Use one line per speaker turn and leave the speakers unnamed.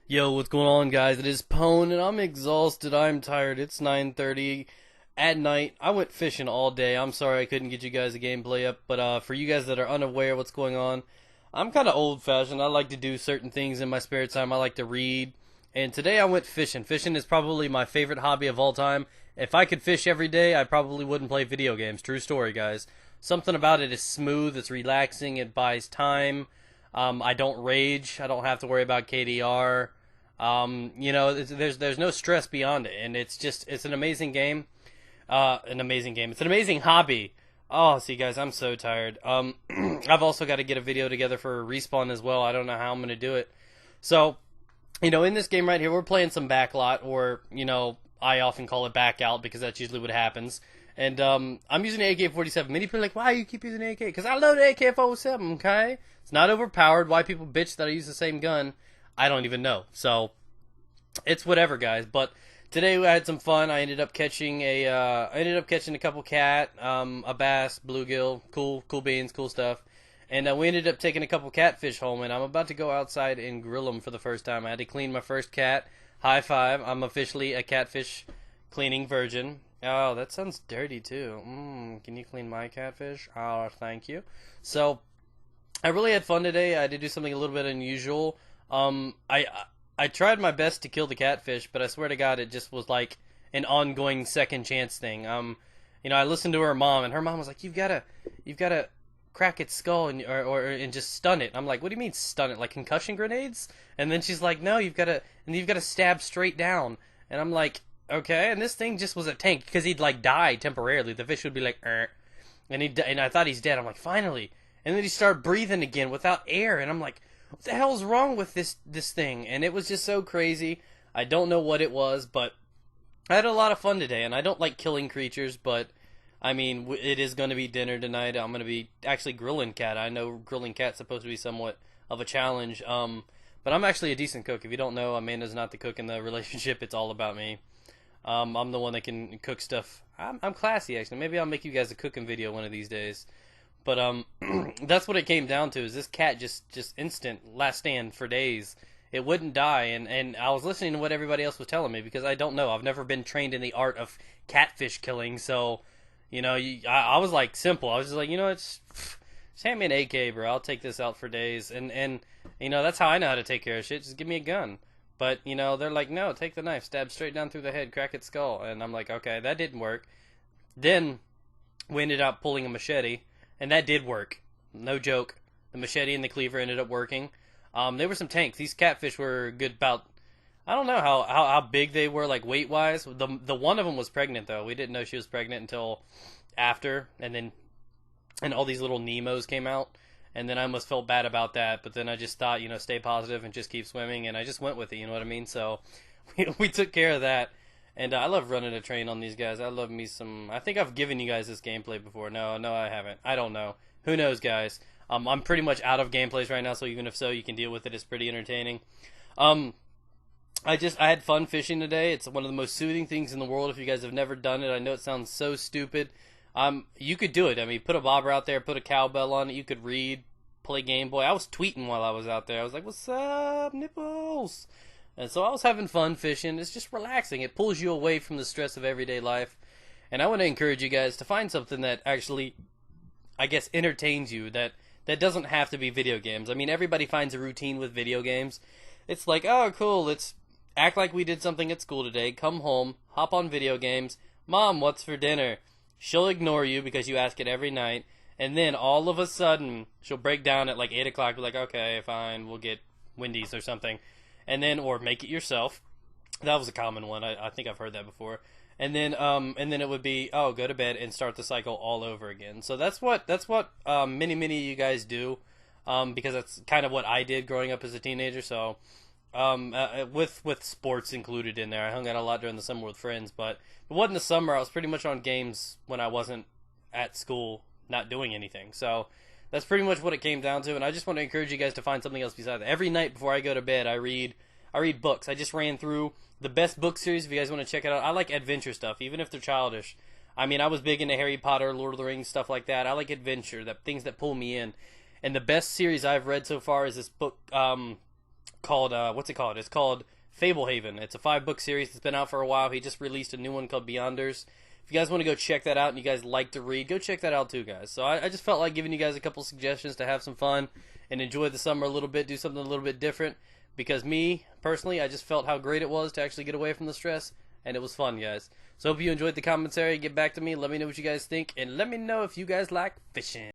Yo, what's going on, guys? It is Pone, and I'm exhausted. I'm tired. It's 9:30 at night. I went fishing all day. I'm sorry I couldn't get you guys a gameplay up, but for you guys that are unaware what's going on, I'm kind of old-fashioned. I like to do certain things in my spare time. I like to read, and today I went fishing. Fishing is probably my favorite hobby of all time. If I could fish every day, I probably wouldn't play video games. True story, guys. Something about it is smooth. It's relaxing. It buys time. I don't rage. I don't have to worry about KDR. There's no stress beyond it, and it's an amazing game. An amazing game. It's an amazing hobby. Oh, see, guys, I'm so tired. I've also got to get a video together for Respawn as well. I don't know how I'm gonna do it. So, in this game right here, we're playing some backlot, or I often call it back out because that's usually what happens. And I'm using the AK-47. Many people are like, why you keep using the AK? Because I love the AK-47. Okay, it's not overpowered. Why people bitch that I use the same gun? I don't even know. So it's whatever, guys. But today I had some fun. I ended up catching a couple cat, a bass, bluegill, cool beans, cool stuff. And we ended up taking a couple catfish home. And I'm about to go outside and grill them for the first time. I had to clean my first cat. High five! I'm officially a catfish cleaning virgin. Oh, that sounds dirty too. Can you clean my catfish? Oh, thank you. So I really had fun today. I did do something a little bit unusual. I tried my best to kill the catfish, but I swear to God, it just was like an ongoing second chance thing. I listened to her mom, and her mom was like, "You've gotta crack its skull and just stun it." I'm like, "What do you mean stun it? Like concussion grenades?" And then she's like, "No, you've gotta stab straight down." And I'm like, "Okay." And this thing just was a tank because he'd like die temporarily. The fish would be like, and I thought he's dead. I'm like, finally. And then he started breathing again without air, and I'm like, what the hell's wrong with this thing? And it was just so crazy. I don't know what it was, but I had a lot of fun today. And I don't like killing creatures, but I mean, it is going to be dinner tonight. I'm going to be actually grilling cat. I know grilling cat's supposed to be somewhat of a challenge. But I'm actually a decent cook. If you don't know, Amanda's not the cook in the relationship. It's all about me. I'm the one that can cook stuff. I'm classy, actually. Maybe I'll make you guys a cooking video one of these days. But that's what it came down to. Is this cat just instant last stand for days? It wouldn't die, and I was listening to what everybody else was telling me because I don't know. I've never been trained in the art of catfish killing, so I was like simple. I was just like, just hand me an AK, bro. I'll take this out for days, and that's how I know how to take care of shit. Just give me a gun. But they're like, no, take the knife, stab straight down through the head, crack its skull, and I'm like, okay, that didn't work. Then we ended up pulling a machete. And that did work. No joke. The machete and the cleaver ended up working. They were some tanks. These catfish were good about, I don't know how big they were, like weight-wise. The one of them was pregnant, though. We didn't know she was pregnant until after. And all these little Nemos came out. And then I almost felt bad about that. But then I just thought, stay positive and just keep swimming. And I just went with it, you know what I mean? So we took care of that. And I love running a train on these guys. I love me some... I think I've given you guys this gameplay before. No, I haven't. I don't know. Who knows, guys? I'm pretty much out of gameplays right now, so even if so, you can deal with it. It's pretty entertaining. I had fun fishing today. It's one of the most soothing things in the world. If you guys have never done it, I know it sounds so stupid. You could do it. I mean, put a bobber out there, put a cowbell on it. You could read, play Game Boy. I was tweeting while I was out there. I was like, "What's up, nipples?" And so I was having fun fishing. It's just relaxing. It pulls you away from the stress of everyday life. And I want to encourage you guys to find something that actually, I guess, entertains you. That doesn't have to be video games. I mean, everybody finds a routine with video games. It's like, oh, cool, let's act like we did something at school today. Come home, hop on video games. Mom, what's for dinner? She'll ignore you because you ask it every night. And then all of a sudden, she'll break down at like 8 o'clock. Be like, okay, fine, we'll get Wendy's or something. And then, or make it yourself. That was a common one. I think I've heard that before. And then it would be, oh, go to bed and start the cycle all over again. So that's what many of you guys do, because that's kind of what I did growing up as a teenager. So, with sports included in there, I hung out a lot during the summer with friends. But it wasn't the summer. I was pretty much on games when I wasn't at school, not doing anything. So that's pretty much what it came down to, and I just want to encourage you guys to find something else besides that. Every night before I go to bed, I read books. I just ran through the best book series. If you guys want to check it out, I like adventure stuff, even if they're childish. I mean, I was big into Harry Potter, Lord of the Rings, stuff like that. I like adventure, things that pull me in. And the best series I've read so far is this book called what's it called? It's called Fablehaven. It's a 5-book series that's been out for a while. He just released a new one called Beyonders. If you guys want to go check that out and you guys like to read, go check that out too, guys. So I just felt like giving you guys a couple suggestions to have some fun and enjoy the summer a little bit, do something a little bit different. Because me, personally, I just felt how great it was to actually get away from the stress, and it was fun, guys. So hope you enjoyed the commentary. Get back to me, let me know what you guys think, and let me know if you guys like fishing.